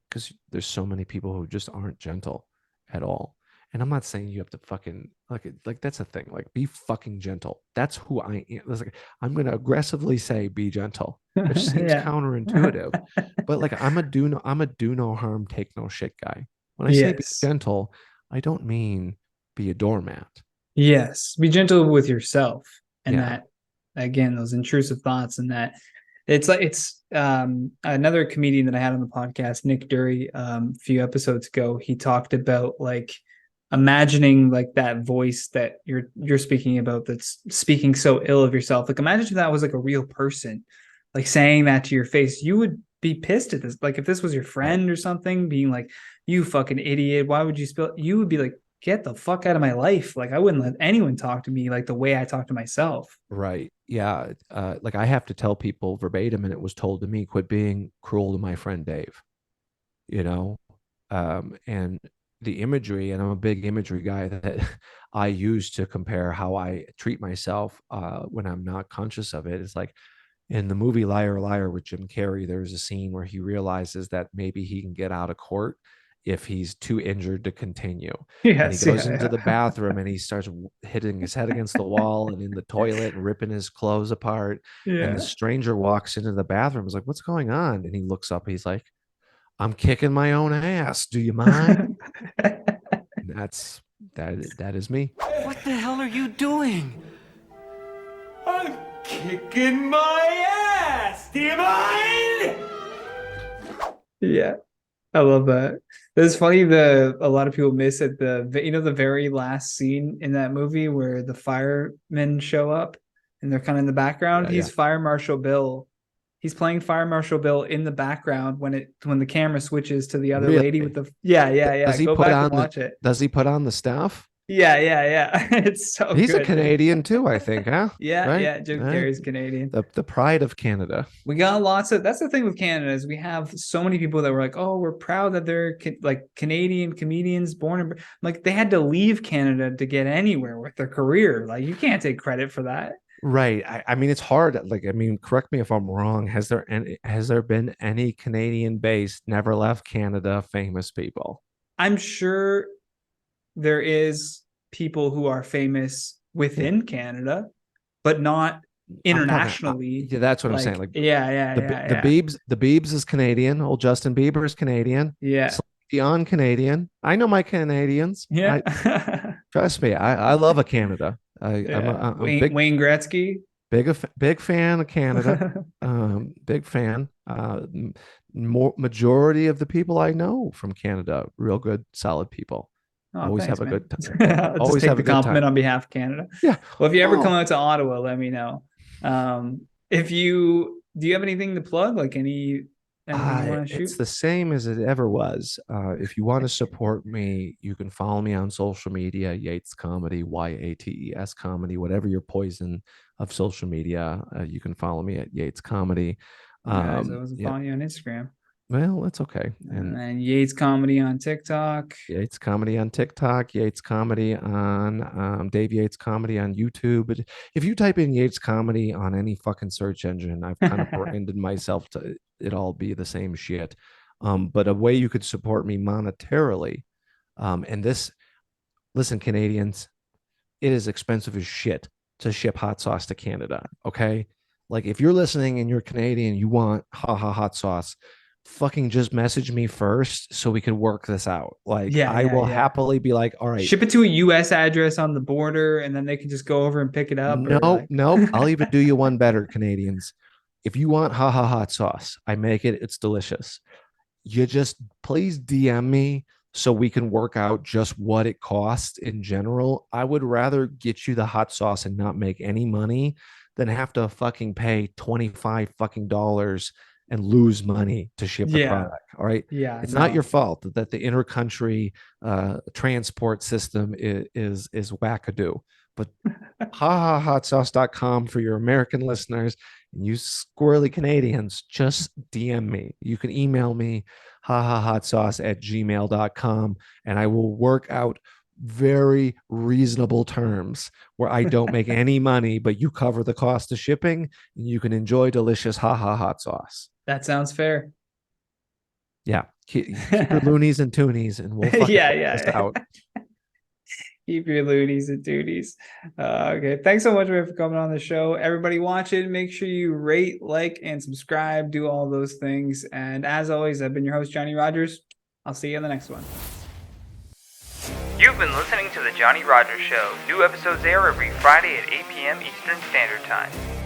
because there's so many people who just aren't gentle at all. And I'm not saying you have to fucking like that's a thing. Like, be fucking gentle. That's who I am. Like, I'm gonna aggressively say be gentle, which seems counterintuitive, but like I'm a do no harm, take no shit guy. When I say be gentle, I don't mean be a doormat. Yes, be gentle with yourself, and that, again, those intrusive thoughts, and that it's another comedian that I had on the podcast, Nick Dury, a few episodes ago. He talked about like imagining like that voice that you're speaking about that's speaking so ill of yourself. Like, imagine if that was like a real person, like saying that to your face. You would be pissed at this. Like, if this was your friend or something, being like, you fucking idiot, why would you spill? You would be like, get the fuck out of my life. Like, I wouldn't let anyone talk to me like the way I talk to myself. Right. Yeah. Like, I have to tell people verbatim, and it was told to me, quit being cruel to my friend Dave, and the imagery, and I'm a big imagery guy, that I use to compare how I treat myself when I'm not conscious of it. It's like in the movie Liar Liar with Jim Carrey, there's a scene where he realizes that maybe he can get out of court if he's too injured to continue. And he goes into the bathroom and he starts hitting his head against the wall and in the toilet and ripping his clothes apart. And the stranger walks into the bathroom. He's like, what's going on? And he looks up. He's like, I'm kicking my own ass. Do you mind? That is me. What the hell are you doing? I'm kicking my ass. Do you mind? Yeah, I love that. It's funny, a lot of people miss it, the very last scene in that movie where the firemen show up and they're kind of in the background. He's Fire Marshal Bill. He's playing Fire Marshal Bill in the background when the camera switches to the other lady with the Does he Go back and watch it. Does he put on the stuff? Yeah. It's so He's a good. Canadian too, I think, huh? Yeah, Right? yeah. Jim Carrey's Canadian. The pride of Canada. We got lots of. That's the thing with Canada is we have so many people that were like, oh, we're proud that they're like Canadian comedians born in. Like they had to leave Canada to get anywhere with their career. Like you can't take credit for that. Right. I mean, it's hard. Like, I mean, correct me if I'm wrong. Has there been any Canadian based, never left Canada famous people? I'm sure there is people who are famous Yeah. within Canada, but not I'm talking. internationally. Yeah, that's what I'm saying. Like the Yeah. Biebs is Canadian. Old Justin Bieber is Canadian. Yeah. Beyond Canadian. I know my Canadians. Yeah. Trust me. I love a Canada. I'm a Wayne Gretzky. big fan of Canada. Big fan. Majority of the people I know from Canada, real good, solid people. Oh, Always thanks, have a man. good time. I'll Always just take have the a good compliment time. on behalf of Canada. Yeah. Well, if you ever Oh. come out to Ottawa, let me know. If you do you have anything to plug? Like anything you want to shoot? It's the same as it ever was. If you want to support me, you can follow me on social media, Yates Comedy, Yates Comedy, whatever your poison of social media. You can follow me at Yates Comedy. Guys, I wasn't Yeah, following you on Instagram. well, that's okay. And And then Yates Comedy on TikTok. Yates Comedy on TikTok, Yates Comedy on Dave Yates Comedy on YouTube. But if you type in Yates Comedy on any fucking search engine, I've kind of branded myself to it all be the same shit. But a way you could support me monetarily, and this, listen, Canadians, it is expensive as shit to ship hot sauce to Canada. Okay. Like if you're listening and you're Canadian, you want hot sauce, fucking just message me first so we can work this out. Like I will happily be like, all right, Ship it to a US address on the border and then they can just go over and pick it up. Nope. I'll even do you one better, Canadians. If you want hot sauce, I make it. It's delicious. You just please DM me so we can work out just what it costs in general. I would rather get you the hot sauce and not make any money than have to fucking pay 25 fucking dollars and lose money to ship the product. All right. Yeah. It's not your fault that the intercountry transport system is wackadoo. But hotsauce.com for your American listeners, and you squirrely Canadians, just DM me. You can email me hotsauce@gmail.com, and I will work out very reasonable terms where I don't make any money, but you cover the cost of shipping and you can enjoy delicious hot sauce. That sounds fair. Yeah. Keep your loonies and toonies and we'll fucking this out. Keep your loonies and toonies. Okay. Thanks so much for coming on the show. Everybody watching, make sure you rate, like, and subscribe. Do all those things. And as always, I've been your host, Johnny Rogers. I'll see you in the next one. You've been listening to The Johnny Rogers Show. New episodes air every Friday at 8 p.m. Eastern Standard Time.